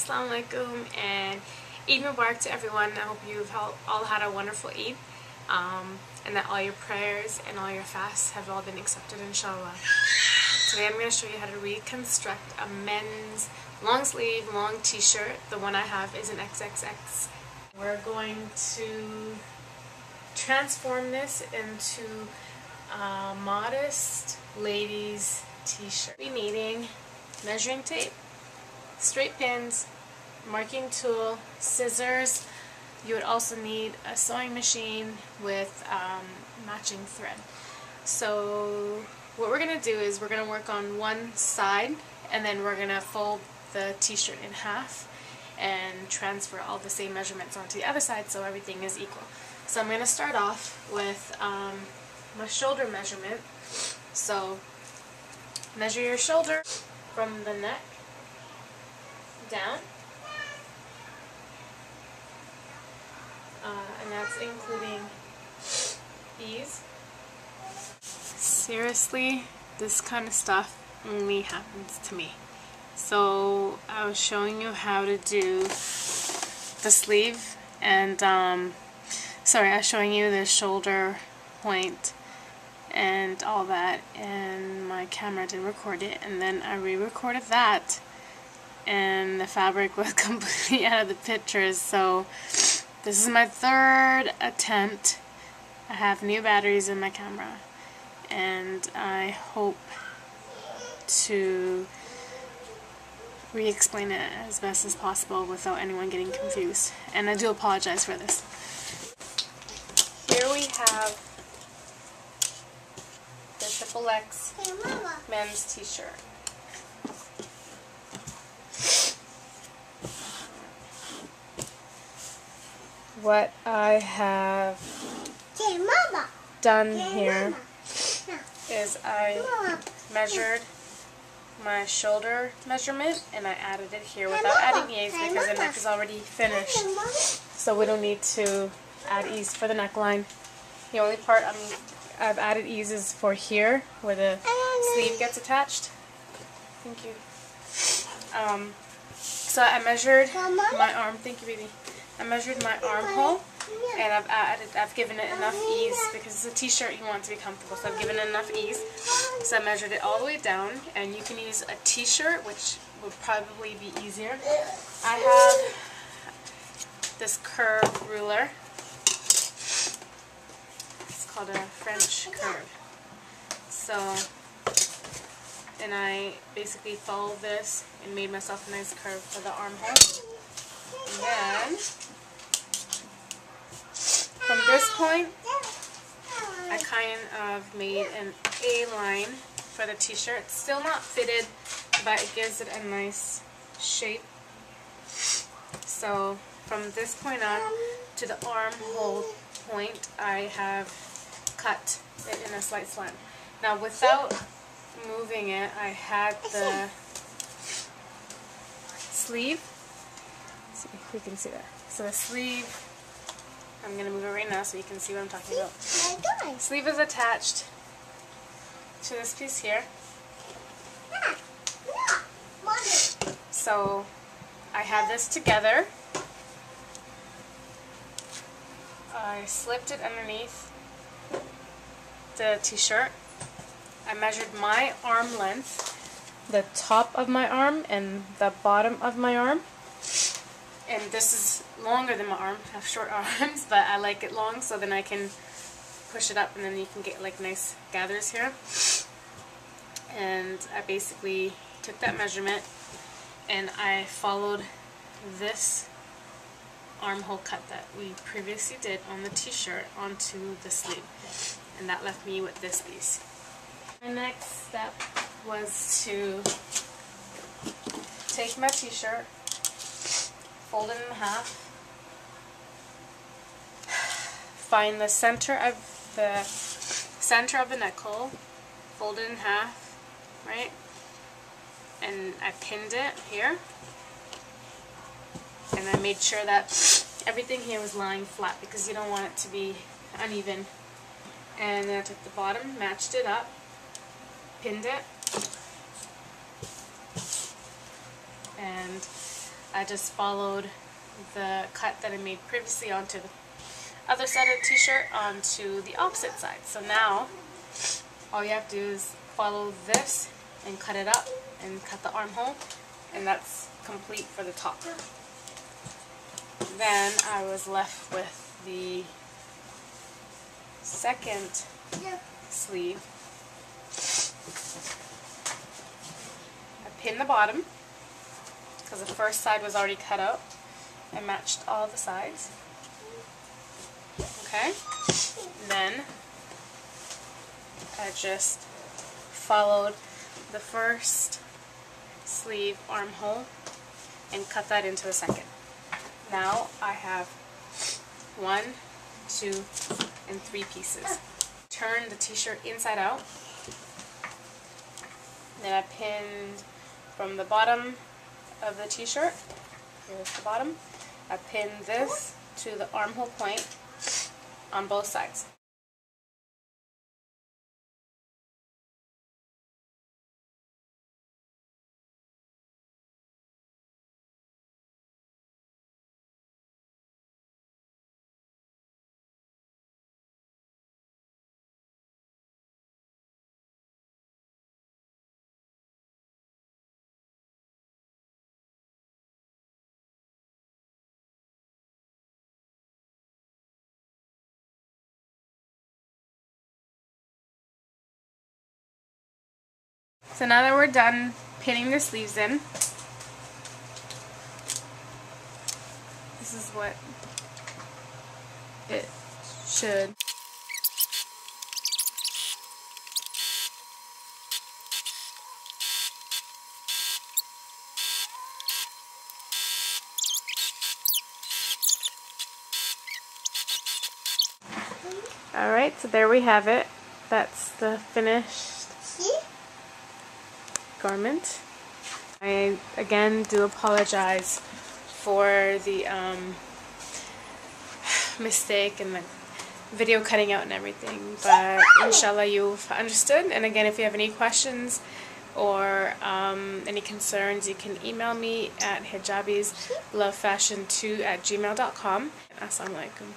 Assalamu alaikum and Eid Mubarak to everyone. I hope you've all had a wonderful Eid and that all your prayers and all your fasts have all been accepted, inshallah. Today I'm going to show you how to reconstruct a men's long sleeve, long t-shirt. The one I have is an XXX. We're going to transform this into a modest ladies t-shirt. We'll be needing measuring tape, straight pins, marking tool, scissors. You would also need a sewing machine with matching thread. So what we're going to do is we're going to work on one side and then we're going to fold the t-shirt in half and transfer all the same measurements onto the other side so everything is equal. So I'm going to start off with my shoulder measurement. So measure your shoulder from the neck down, and that's including ease. Seriously, this kind of stuff only happens to me. So I was showing you how to do the sleeve, and I was showing you the shoulder point and all that, and my camera did record it, and then I re-recorded that and the fabric was completely out of the pictures. So this is my third attempt. I have new batteries in my camera and I hope to re-explain it as best as possible without anyone getting confused, and I do apologize for this. Here we have the XXX men's t-shirt. What I have done here is I measured my shoulder measurement and I added it here without adding ease because the neck is already finished, so we don't need to add ease for the neckline. The only part I've added ease is for here where the sleeve gets attached. Thank you. So I measured my arm. Thank you, baby. I measured my armhole and I've given it enough ease because it's a t-shirt, you want it to be comfortable, so I've given it enough ease. So I measured it all the way down, and you can use a t-shirt, which would probably be easier. I have this curve ruler. It's called a French curve. So, and I basically followed this and made myself a nice curve for the armhole. And then, from this point, I kind of made an A-line for the t-shirt. It's still not fitted, but it gives it a nice shape. So, from this point on to the armhole point, I have cut it in a slight slant. Now, without moving it, I had the sleeve. Let's see if we can see that. So the sleeve, I'm going to move it right now so you can see what I'm talking about. Sleeve is attached to this piece here. So I had this together. I slipped it underneath the t-shirt. I measured my arm length, the top of my arm and the bottom of my arm. And this is longer than my arm. I have short arms, but I like it long so then I can push it up and then you can get like nice gathers here. And I basically took that measurement and I followed this armhole cut that we previously did on the t-shirt onto the sleeve. And that left me with this piece. My next step was to take my t-shirt, fold it in half, find the center of the neck hole, fold it in half, right? And I pinned it here, and I made sure that everything here was lying flat because you don't want it to be uneven. And then I took the bottom, matched it up, pinned it, and I just followed the cut that I made previously onto the other side of the t-shirt onto the opposite side. So now all you have to do is follow this and cut it up and cut the armhole, and that's complete for the top. Then I was left with the second sleeve. I pinned the bottom because the first side was already cut out. I matched all the sides. Okay, then I just followed the first sleeve armhole and cut that into the second. Now I have 1, 2, and 3 pieces. Turn the t-shirt inside out. Then I pinned from the bottom of the t-shirt. Here's the bottom. I pinned this to the armhole point on both sides. So now that we're done pinning the sleeves in, this is what it should. Alright, so there we have it. That's the finished garment. I again do apologize for the mistake and the video cutting out and everything, but inshallah you've understood. And again, if you have any questions or any concerns, you can email me at hijabislovefashion2@gmail.com. Assalamu alaikum.